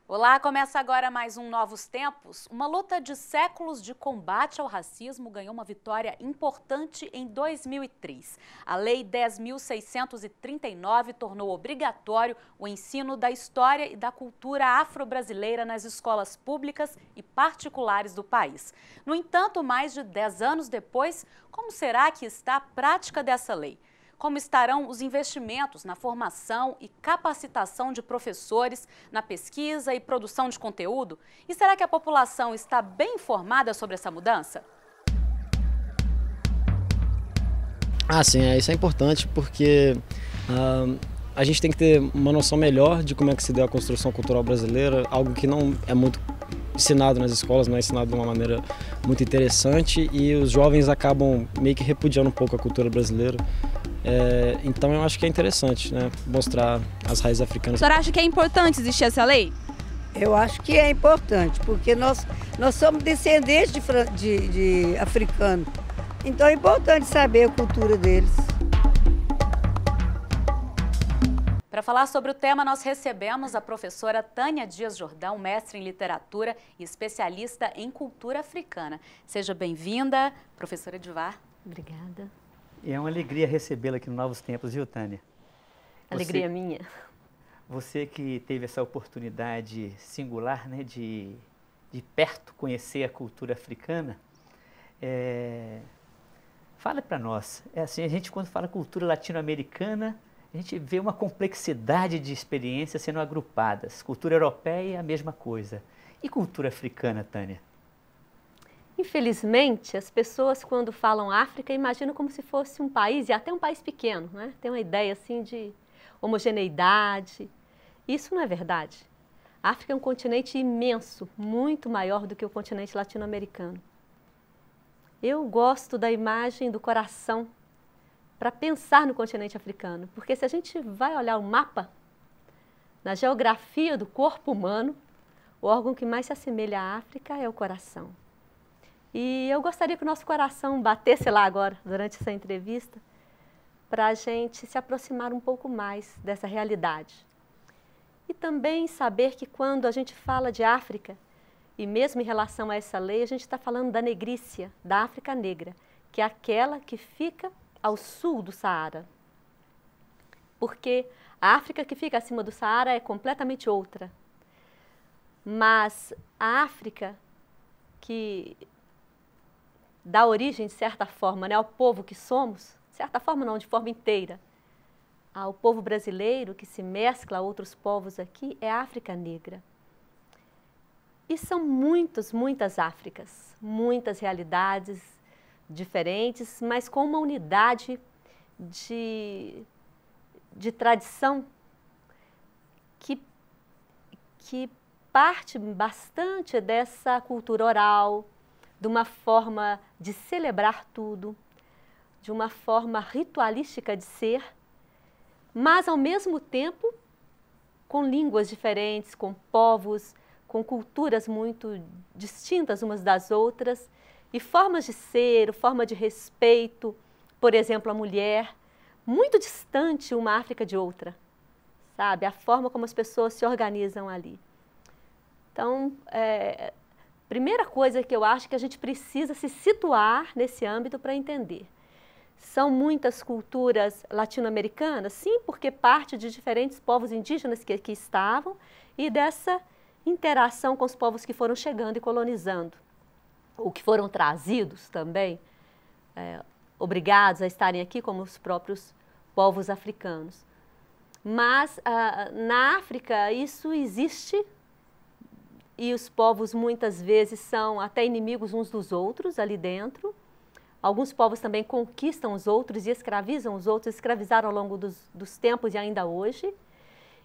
Olá, começa agora mais um Novos Tempos. Uma luta de séculos de combate ao racismo ganhou uma vitória importante em 2003. A Lei 10.639 tornou obrigatório o ensino da história e da cultura afro-brasileira nas escolas públicas e particulares do país. No entanto, mais de 10 anos depois, como será que está a prática dessa lei? Como estarão os investimentos na formação e capacitação de professores, na pesquisa e produção de conteúdo? E será que a população está bem informada sobre essa mudança? Sim, isso é importante porque a gente tem que ter uma noção melhor de como é que se deu a construção cultural brasileira, algo que não é muito ensinado nas escolas, não é ensinado de uma maneira muito interessante e os jovens acabam meio que repudiando um pouco a cultura brasileira. Então eu acho que é interessante, né, mostrar as raízes africanas. A senhora acha que é importante existir essa lei? Eu acho que é importante, porque nós somos descendentes de africanos. Então é importante saber a cultura deles. Para falar sobre o tema, nós recebemos a professora Tânia Dias Jordão, mestre em literatura e especialista em cultura africana. Seja bem-vinda, professora Edivar. Obrigada. E é uma alegria recebê-la aqui no Novos Tempos, viu, Tânia? Alegria minha. Você que teve essa oportunidade singular, né, de perto conhecer a cultura africana, fala para nós. Assim, a gente quando fala cultura latino-americana, a gente vê uma complexidade de experiências sendo agrupadas. Cultura europeia é a mesma coisa. E cultura africana, Tânia? Infelizmente, as pessoas quando falam África imaginam como se fosse um país, e até um país pequeno, né? Tem uma ideia assim de homogeneidade. Isso não é verdade. A África é um continente imenso, muito maior do que o continente latino-americano. Eu gosto da imagem do coração para pensar no continente africano, porque se a gente vai olhar o mapa, na geografia do corpo humano, o órgão que mais se assemelha à África é o coração. E eu gostaria que o nosso coração batesse lá agora, durante essa entrevista, para a gente se aproximar um pouco mais dessa realidade. E também saber que quando a gente fala de África, e mesmo em relação a essa lei, a gente está falando da negrícia, da África negra, que é aquela que fica ao sul do Saara. Porque a África que fica acima do Saara é completamente outra. Mas a África que dá origem, de certa forma, né, ao povo que somos, de certa forma não, de forma inteira, ao povo brasileiro que se mescla a outros povos aqui, é a África negra. E são muitas Áfricas, muitas realidades diferentes, mas com uma unidade de tradição que parte bastante dessa cultura oral, de uma forma de celebrar tudo, de uma forma ritualística de ser, mas ao mesmo tempo com línguas diferentes, com povos, com culturas muito distintas umas das outras, e formas de ser, forma de respeito, por exemplo, a mulher, muito distante uma África de outra, sabe? A forma como as pessoas se organizam ali. Então, primeira coisa que eu acho que a gente precisa se situar nesse âmbito para entender. São muitas culturas latino-americanas? Sim, porque parte de diferentes povos indígenas que aqui estavam e dessa interação com os povos que foram chegando e colonizando, ou que foram trazidos também, obrigados a estarem aqui como os próprios povos africanos. Mas na África isso existe e os povos muitas vezes são até inimigos uns dos outros ali dentro. Alguns povos também conquistam os outros e escravizam os outros, escravizaram ao longo dos tempos e ainda hoje.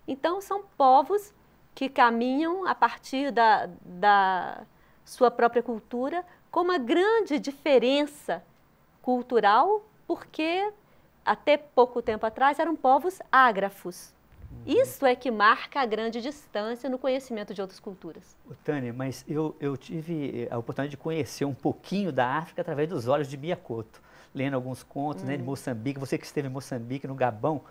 Então são povos que caminham a partir da sua própria cultura com uma grande diferença cultural, porque até pouco tempo atrás eram povos ágrafos. Isso é que marca a grande distância no conhecimento de outras culturas. Tânia, mas eu tive a oportunidade de conhecer um pouquinho da África através dos olhos de Mia Couto, lendo alguns contos, né, de Moçambique. Você que esteve em Moçambique, no Gabão,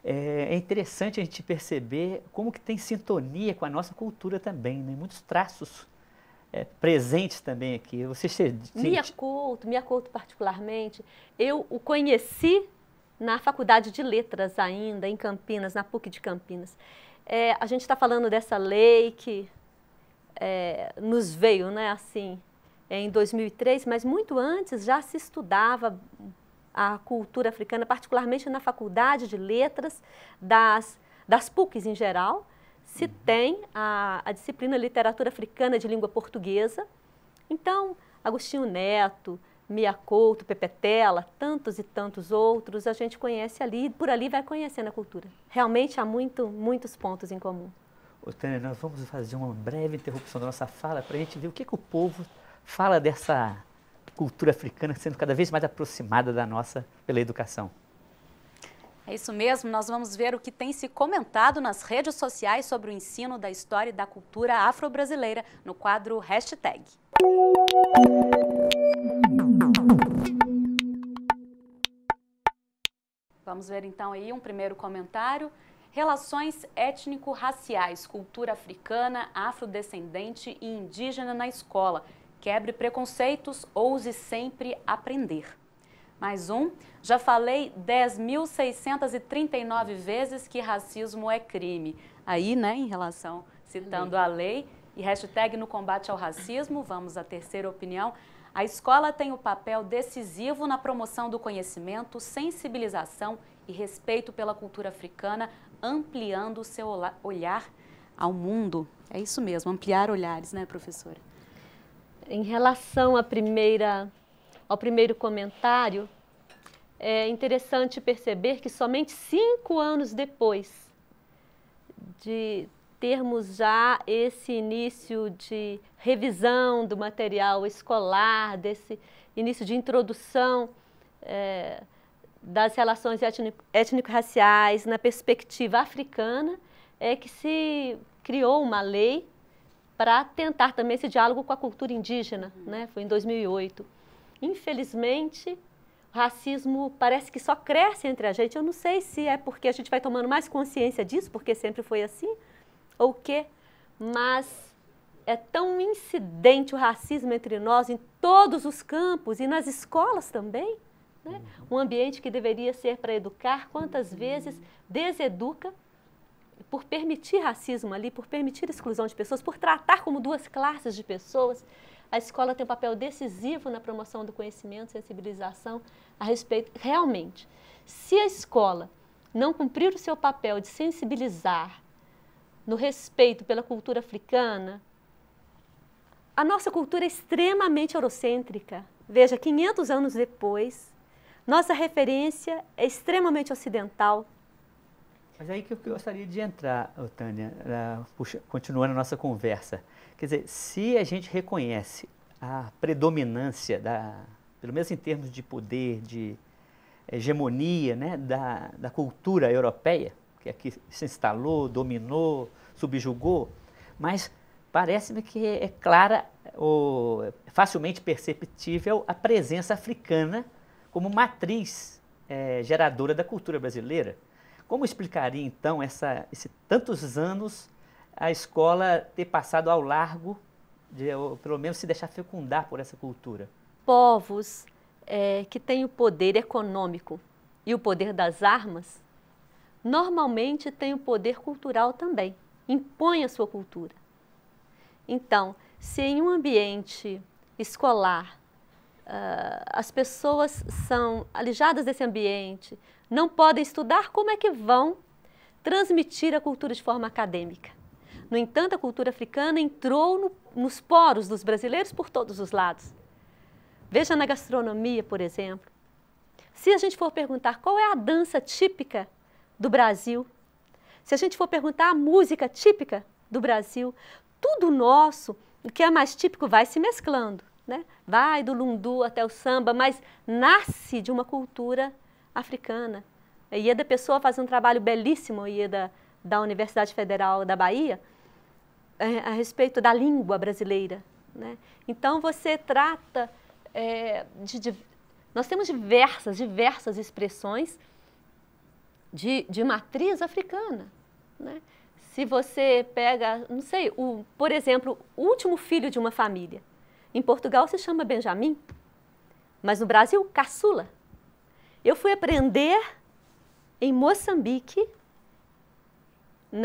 é interessante a gente perceber como que tem sintonia com a nossa cultura também, né? Muitos traços presentes também aqui. Mia Couto particularmente, eu o conheci na Faculdade de Letras ainda, em Campinas, na PUC de Campinas. A gente está falando dessa lei que nos veio, né, assim, em 2003, mas muito antes já se estudava a cultura africana, particularmente na Faculdade de Letras, das PUCs em geral. Se tem a disciplina Literatura Africana de Língua Portuguesa. Então, Agostinho Neto, Mia Couto, Pepe Tela, tantos e tantos outros, a gente conhece ali, e por ali vai conhecendo a cultura. Realmente há muitos pontos em comum. Ô, Tânia, nós vamos fazer uma breve interrupção da nossa fala para a gente ver o que o povo fala dessa cultura africana sendo cada vez mais aproximada da nossa pela educação. É isso mesmo, nós vamos ver o que tem se comentado nas redes sociais sobre o ensino da história e da cultura afro-brasileira no quadro Hashtag. Vamos ver então aí um primeiro comentário. Relações étnico-raciais, cultura africana, afrodescendente e indígena na escola. Quebre preconceitos, ouse sempre aprender. Mais um, já falei 10.639 vezes que racismo é crime. Aí, né, em relação, citando a lei, e hashtag no combate ao racismo, vamos à terceira opinião. A escola tem o papel decisivo na promoção do conhecimento, sensibilização e respeito pela cultura africana, ampliando o seu olhar ao mundo. É isso mesmo, ampliar olhares, né, professora? Em relação ao primeiro comentário, é interessante perceber que somente 5 anos depois de termos já esse início de revisão do material escolar, desse início de introdução das relações étnico-raciais na perspectiva africana, é que se criou uma lei para tentar também esse diálogo com a cultura indígena, né? Foi em 2008. Infelizmente, o racismo parece que só cresce entre a gente. Eu não sei se é porque a gente vai tomando mais consciência disso, porque sempre foi assim, ou o quê, mas é tão incidente o racismo entre nós em todos os campos e nas escolas também, né? Um ambiente que deveria ser para educar, quantas vezes deseduca por permitir racismo ali, por permitir exclusão de pessoas, por tratar como 2 classes de pessoas. A escola tem um papel decisivo na promoção do conhecimento, sensibilização a respeito. Realmente, se a escola não cumprir o seu papel de sensibilizar no respeito pela cultura africana, a nossa cultura é extremamente eurocêntrica. Veja, 500 anos depois, nossa referência é extremamente ocidental. Mas aí que eu gostaria de entrar, Tânia, continuando a nossa conversa. Quer dizer, se a gente reconhece a predominância, pelo menos em termos de poder, de hegemonia, né, da cultura europeia, que aqui se instalou, dominou, subjugou, mas parece-me que é clara, ou facilmente perceptível, a presença africana como matriz geradora da cultura brasileira. Como explicaria, então, esse tantos anos a escola ter passado ao largo, ou pelo menos se deixar fecundar por essa cultura? Povos que têm o poder econômico e o poder das armas, normalmente têm o poder cultural também, impõem a sua cultura. Então, se em um ambiente escolar as pessoas são alijadas desse ambiente, não podem estudar, como é que vão transmitir a cultura de forma acadêmica? No entanto, a cultura africana entrou nos poros dos brasileiros por todos os lados. Veja na gastronomia, por exemplo. Se a gente for perguntar qual é a dança típica do Brasil, se a gente for perguntar a música típica do Brasil, tudo nosso, o que é mais típico, vai se mesclando, né? Vai do lundu até o samba, mas nasce de uma cultura africana. A Ieda Pessoa faz um trabalho belíssimo, a Ieda da Universidade Federal da Bahia, a respeito da língua brasileira, né? Então, você trata nós temos diversas expressões de matriz africana, né? Se você pega, não sei, por exemplo, o último filho de uma família, em Portugal se chama Benjamin, mas no Brasil, caçula. Eu fui aprender em Moçambique,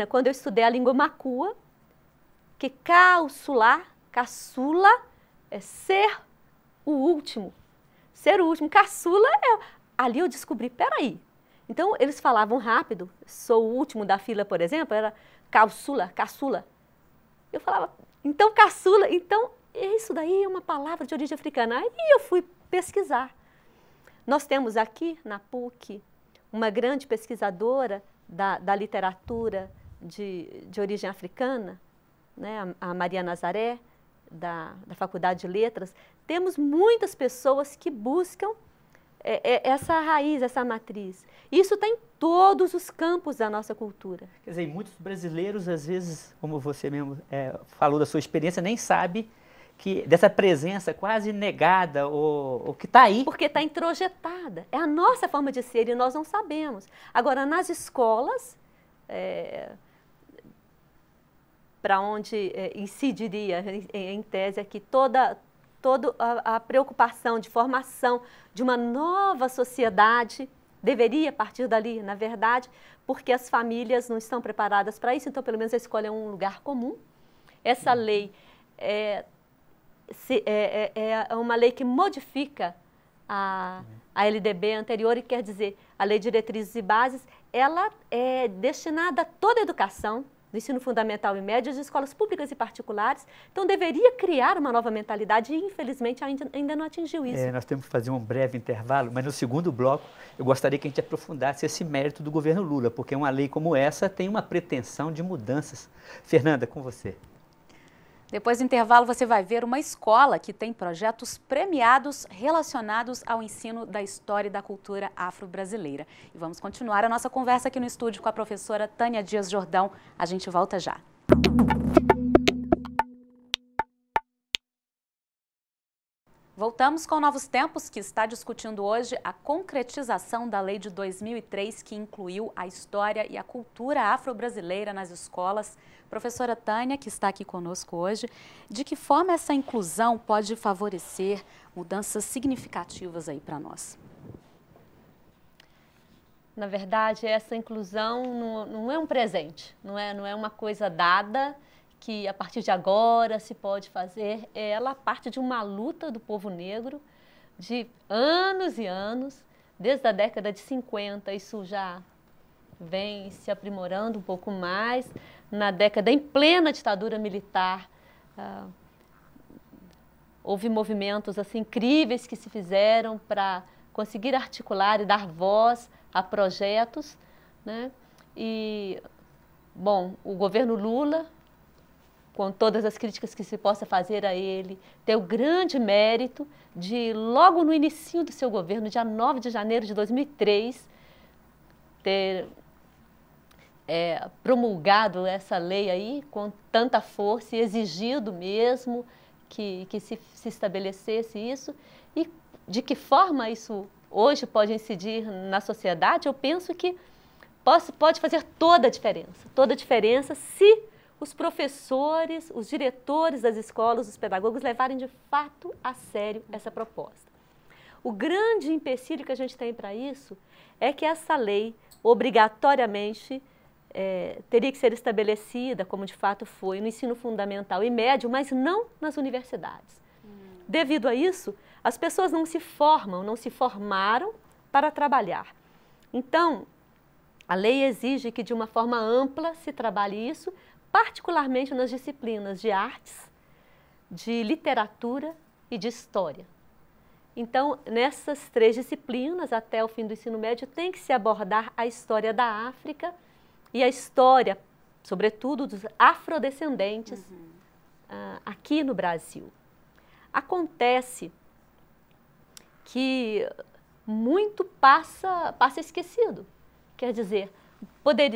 quando eu estudei a língua macua, que caçula é ser o último. Ser o último. Caçula ali eu descobri, peraí. Então, eles falavam rápido, sou o último da fila, por exemplo, era caçula. Eu falava, então caçula, então isso daí é uma palavra de origem africana. Aí eu fui pesquisar. Nós temos aqui na PUC uma grande pesquisadora da literatura de origem africana, né, a Maria Nazaré, da Faculdade de Letras. Temos muitas pessoas que buscam essa raiz, essa matriz. Isso está em todos os campos da nossa cultura. Quer dizer, muitos brasileiros, às vezes, como você mesmo falou da sua experiência, nem sabe dessa presença quase negada, ou que está aí. Porque está introjetada. É a nossa forma de ser e nós não sabemos. Agora, nas escolas, para onde incidiria, em tese, aqui toda a preocupação de formação de uma nova sociedade deveria partir dali, na verdade, porque as famílias não estão preparadas para isso, então pelo menos a escola é um lugar comum. Essa lei é uma lei que modifica a LDB anterior, e quer dizer, a Lei de Diretrizes e Bases, ela é destinada a toda a educação, do ensino fundamental e médio, de escolas públicas e particulares. Então, deveria criar uma nova mentalidade e, infelizmente, ainda não atingiu isso. Nós temos que fazer um breve intervalo, mas no segundo bloco eu gostaria que a gente aprofundasse esse mérito do governo Lula, porque uma lei como essa tem uma pretensão de mudanças. Fernanda, com você. Depois do intervalo, você vai ver uma escola que tem projetos premiados relacionados ao ensino da história e da cultura afro-brasileira. E vamos continuar a nossa conversa aqui no estúdio com a professora Tânia Dias Jordão. A gente volta já. Voltamos com Novos Tempos, que está discutindo hoje a concretização da lei de 2003, que incluiu a história e a cultura afro-brasileira nas escolas. Professora Tânia, que está aqui conosco hoje, de que forma essa inclusão pode favorecer mudanças significativas aí para nós? Na verdade, essa inclusão não é um presente, não é uma coisa dada que a partir de agora se pode fazer. Ela parte de uma luta do povo negro de anos e anos, desde a década de 50, isso já vem se aprimorando um pouco mais. Na década, em plena ditadura militar, houve movimentos assim, incríveis que se fizeram para conseguir articular e dar voz a projetos, né? E, bom, o governo Lula, com todas as críticas que se possa fazer a ele, tem o grande mérito de, logo no início do seu governo, dia 9 de janeiro de 2003, ter promulgado essa lei aí com tanta força e exigido mesmo que se estabelecesse isso. E de que forma isso hoje pode incidir na sociedade, eu penso que pode fazer toda a diferença se os professores, os diretores das escolas, os pedagogos levarem de fato a sério essa proposta. O grande empecilho que a gente tem para isso é que essa lei obrigatoriamente teria que ser estabelecida, como de fato foi, no ensino fundamental e médio, mas não nas universidades. Devido a isso, as pessoas não se formaram para trabalhar. Então, a lei exige que de uma forma ampla se trabalhe isso, particularmente nas disciplinas de artes, de literatura e de história. Então, nessas três disciplinas, até o fim do ensino médio, tem que se abordar a história da África e a história, sobretudo, dos afrodescendentes aqui no Brasil. Acontece que muito passa esquecido. Quer dizer,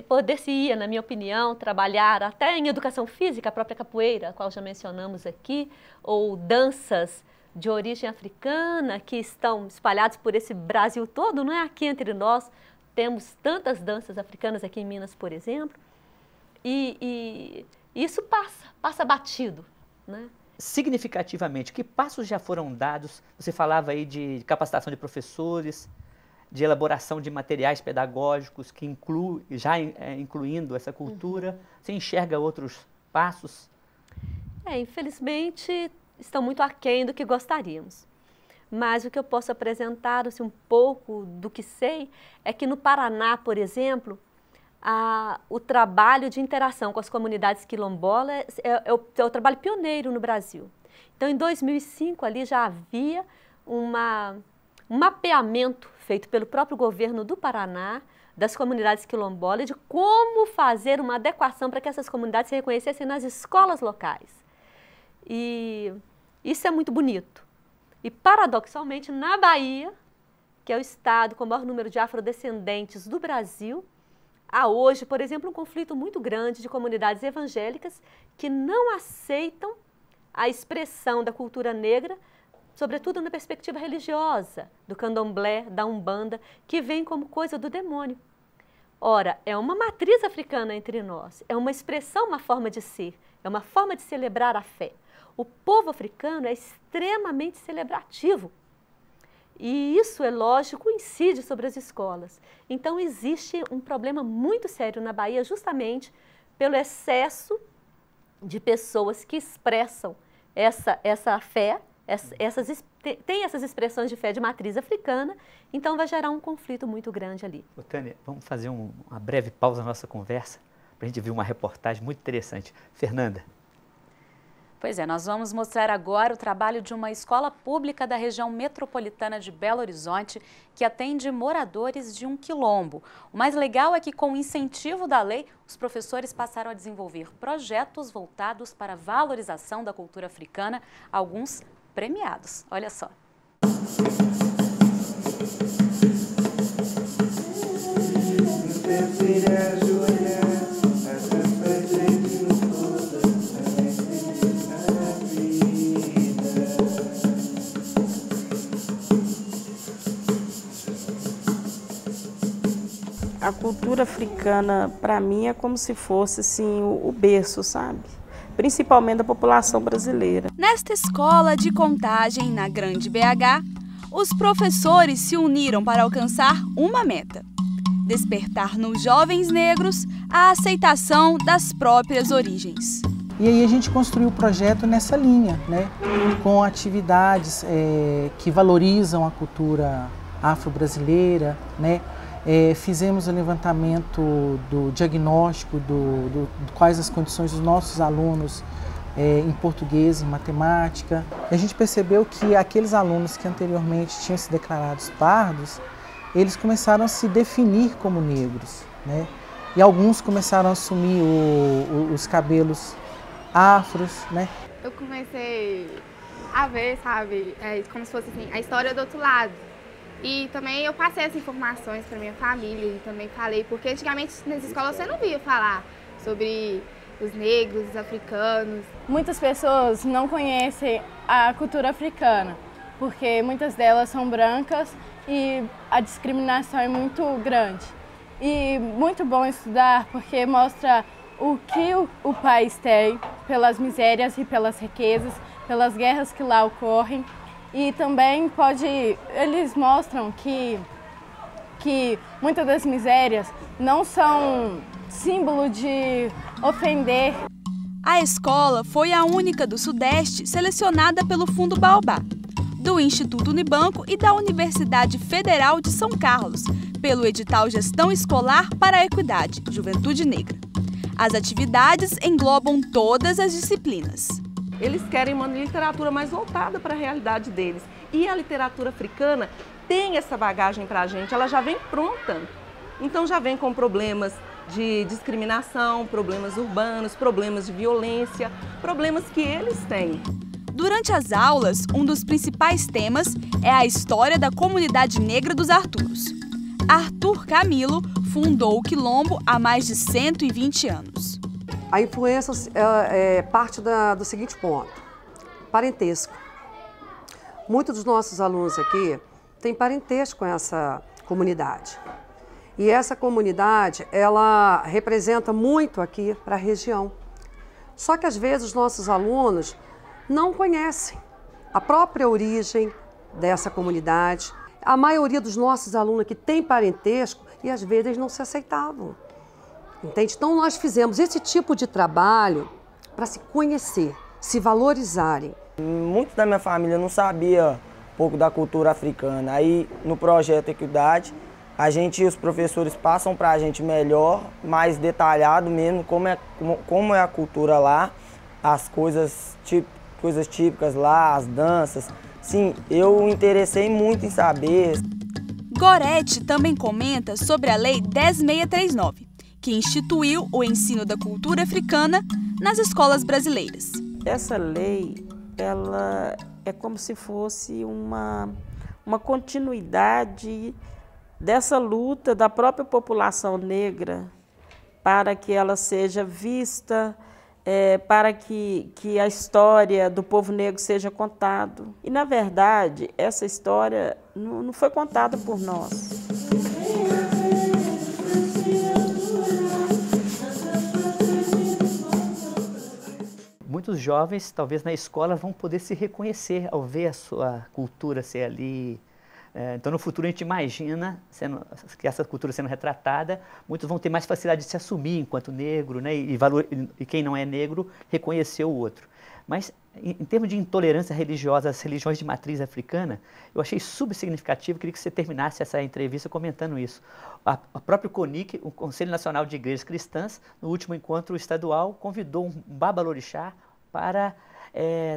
poder-se-ia, na minha opinião, trabalhar até em educação física, a própria capoeira, a qual já mencionamos aqui, ou danças de origem africana que estão espalhadas por esse Brasil todo, não é aqui entre nós. temos tantas danças africanas aqui em Minas, por exemplo, e isso passa batido, né? Significativamente, que passos já foram dados? Você falava aí de capacitação de professores, de elaboração de materiais pedagógicos, que incluindo essa cultura. Você enxerga outros passos? Infelizmente, estão muito aquém do que gostaríamos. Mas o que eu posso apresentar, assim, um pouco do que sei, é que no Paraná, por exemplo, o trabalho de interação com as comunidades quilombolas é o trabalho pioneiro no Brasil. Então, em 2005, ali já havia um mapeamento feito pelo próprio governo do Paraná, das comunidades quilombolas, de como fazer uma adequação para que essas comunidades se reconhecessem nas escolas locais. E isso é muito bonito. E, paradoxalmente, na Bahia, que é o estado com o maior número de afrodescendentes do Brasil, há hoje, por exemplo, um conflito muito grande de comunidades evangélicas que não aceitam a expressão da cultura negra, sobretudo na perspectiva religiosa, do candomblé, da umbanda, que vem como coisa do demônio. Ora, é uma matriz africana entre nós, é uma expressão, uma forma de ser, é uma forma de celebrar a fé. O povo africano é extremamente celebrativo. E isso, é lógico, incide sobre as escolas. Então, existe um problema muito sério na Bahia, justamente pelo excesso de pessoas que expressam essa fé, tem essas expressões de fé de matriz africana, então vai gerar um conflito muito grande ali. Tânia, vamos fazer uma breve pausa na nossa conversa, para a gente ver uma reportagem muito interessante. Fernanda. Pois é, nós vamos mostrar agora o trabalho de uma escola pública da região metropolitana de Belo Horizonte que atende moradores de um quilombo. O mais legal é que, com o incentivo da lei, os professores passaram a desenvolver projetos voltados para a valorização da cultura africana, alguns premiados. Olha só. A cultura africana, para mim, é como se fosse assim, o berço, sabe? Principalmente da população brasileira. Nesta escola de Contagem, na Grande BH, os professores se uniram para alcançar uma meta: despertar nos jovens negros a aceitação das próprias origens. E aí a gente construiu o projeto nessa linha, né? Com atividades que valorizam a cultura afro-brasileira, né? Fizemos o levantamento do diagnóstico de quais as condições dos nossos alunos em português, em matemática. E a gente percebeu que aqueles alunos que anteriormente tinham se declarado pardos, eles começaram a se definir como negros, né? E alguns começaram a assumir os cabelos afros, né? Eu comecei a ver, sabe, como se fosse assim, a história do outro lado. E também eu passei essas informações para minha família e também falei, porque antigamente nas escolas você não via falar sobre os negros, os africanos. Muitas pessoas não conhecem a cultura africana, porque muitas delas são brancas e a discriminação é muito grande. E muito bom estudar, porque mostra o que o país tem pelas misérias e pelas riquezas, pelas guerras que lá ocorrem. E também eles mostram que muitas das misérias não são símbolo de ofender. A escola foi a única do Sudeste selecionada pelo Fundo Baobá, do Instituto Unibanco e da Universidade Federal de São Carlos, pelo edital Gestão Escolar para a Equidade, Juventude Negra. As atividades englobam todas as disciplinas. Eles querem uma literatura mais voltada para a realidade deles. E a literatura africana tem essa bagagem para a gente, ela já vem pronta. Então já vem com problemas de discriminação, problemas urbanos, problemas de violência, problemas que eles têm. Durante as aulas, um dos principais temas é a história da comunidade negra dos Arturos. Arthur Camilo fundou o Quilombo há mais de 120 anos. A influência parte do seguinte ponto: parentesco. Muitos dos nossos alunos aqui têm parentesco com essa comunidade. E essa comunidade, ela representa muito aqui para a região. Só que às vezes os nossos alunos não conhecem a própria origem dessa comunidade. A maioria dos nossos alunos aqui tem parentesco e às vezes eles não se aceitavam. Entende? Então nós fizemos esse tipo de trabalho para se conhecer, se valorizarem. Muitos da minha família não sabia um pouco da cultura africana. Aí no projeto Equidade, a gente e os professores passam para a gente melhor, mais detalhado mesmo, como é a cultura lá, as coisas típicas lá, as danças. Sim, eu me interessei muito em saber. Gorete também comenta sobre a Lei 10.639, que instituiu o ensino da cultura africana nas escolas brasileiras. Essa lei, ela é como se fosse uma continuidade dessa luta da própria população negra para que ela seja vista, para que a história do povo negro seja contada. E, na verdade, essa história não foi contada por nós. Muitos jovens, talvez na escola, vão poder se reconhecer ao ver a sua cultura ser ali. Então, no futuro, a gente imagina que essa cultura sendo retratada, muitos vão ter mais facilidade de se assumir enquanto negro, né? E quem não é negro, reconhecer o outro. Mas, em termos de intolerância religiosa às religiões de matriz africana, eu achei subsignificativo, queria que você terminasse essa entrevista comentando isso. O próprio CONIC, o Conselho Nacional de Igrejas Cristãs, no último encontro estadual, convidou um babalorixá para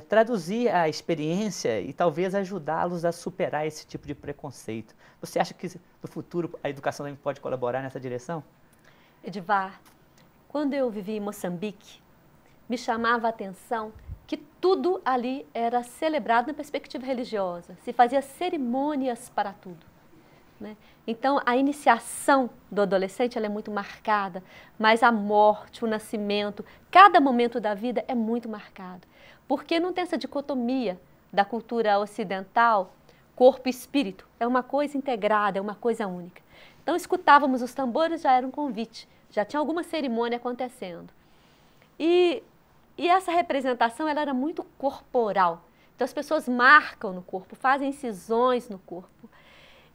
traduzir a experiência e talvez ajudá-los a superar esse tipo de preconceito. Você acha que no futuro a educação também pode colaborar nessa direção? Edivar, quando eu vivi em Moçambique, me chamava a atenção que tudo ali era celebrado na perspectiva religiosa, se fazia cerimônias para tudo, né? Então, a iniciação do adolescente ela é muito marcada, mas a morte, o nascimento, cada momento da vida é muito marcado, porque não tem essa dicotomia da cultura ocidental, corpo e espírito, é uma coisa integrada, é uma coisa única. Então, escutávamos os tambores, já era um convite, já tinha alguma cerimônia acontecendo. E essa representação ela era muito corporal, então as pessoas marcam no corpo, fazem incisões no corpo.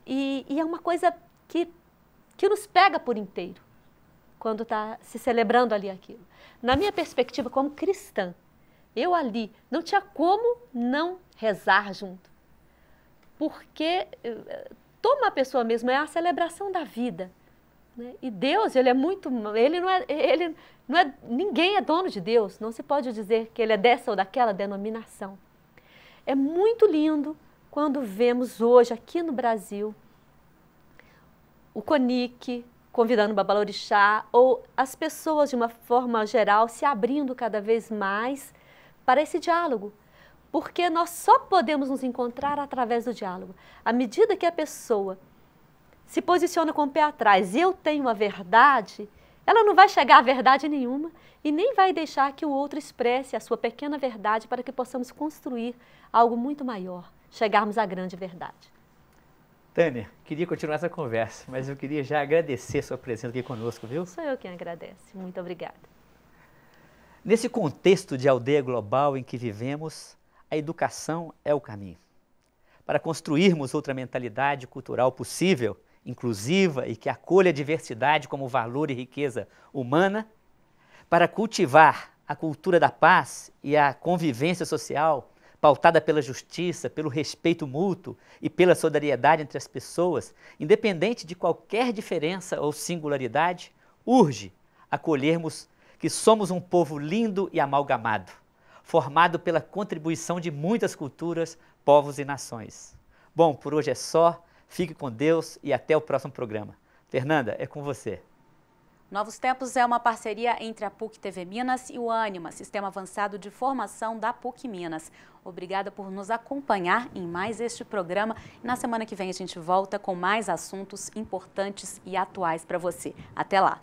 E é uma coisa que nos pega por inteiro, quando está se celebrando ali aquilo. Na minha perspectiva como cristã, eu ali não tinha como não rezar junto, porque toda uma pessoa mesmo é a celebração da vida, né? E Deus, ele não é, ninguém é dono de Deus, não se pode dizer que ele é dessa ou daquela denominação. É muito lindo quando vemos hoje aqui no Brasil o CONIC convidando o babalorixá ou as pessoas de uma forma geral se abrindo cada vez mais para esse diálogo, porque nós só podemos nos encontrar através do diálogo. À medida que a pessoa se posiciona com o pé atrás, eu tenho a verdade, ela não vai chegar a verdade nenhuma e nem vai deixar que o outro expresse a sua pequena verdade para que possamos construir algo muito maior, chegarmos à grande verdade. Tânia, queria continuar essa conversa, mas eu queria já agradecer a sua presença aqui conosco, viu? Sou eu quem agradece. Muito obrigada. Nesse contexto de aldeia global em que vivemos, a educação é o caminho. Para construirmos outra mentalidade cultural possível, inclusiva e que acolha a diversidade como valor e riqueza humana, para cultivar a cultura da paz e a convivência social, pautada pela justiça, pelo respeito mútuo e pela solidariedade entre as pessoas, independente de qualquer diferença ou singularidade, urge acolhermos que somos um povo lindo e amalgamado, formado pela contribuição de muitas culturas, povos e nações. Bom, por hoje é só. Fique com Deus e até o próximo programa. Fernanda, é com você. Novos Tempos é uma parceria entre a PUC TV Minas e o Ânima, Sistema Avançado de Formação da PUC Minas. Obrigada por nos acompanhar em mais este programa. E na semana que vem a gente volta com mais assuntos importantes e atuais para você. Até lá!